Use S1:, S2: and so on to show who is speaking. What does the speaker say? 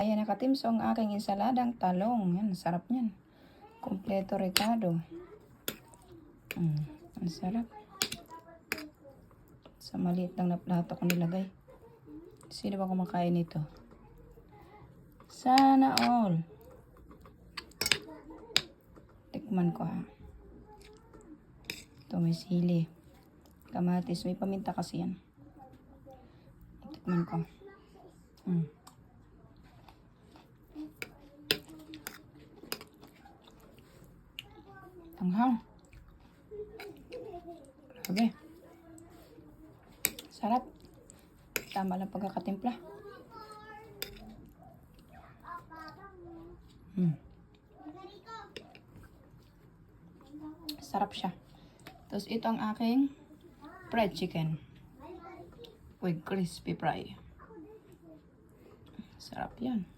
S1: Ayan, nakatimso ang aking ensaladang talong. Yan, sarap niyan. Kompleto Ricardo. Ang sarap. Sa maliit lang na plato ko nilagay. Sino ba kumakain nito? Sana all. Tikman ko ha. Ito may sili. Kamatis. May paminta kasi yan. Tikman ko. Tanghang. Grabe. Sarap. Tama lang pagkakatimpla. Sarap siya. Tapos ito ang aking fried chicken with crispy fry. Sarap yan.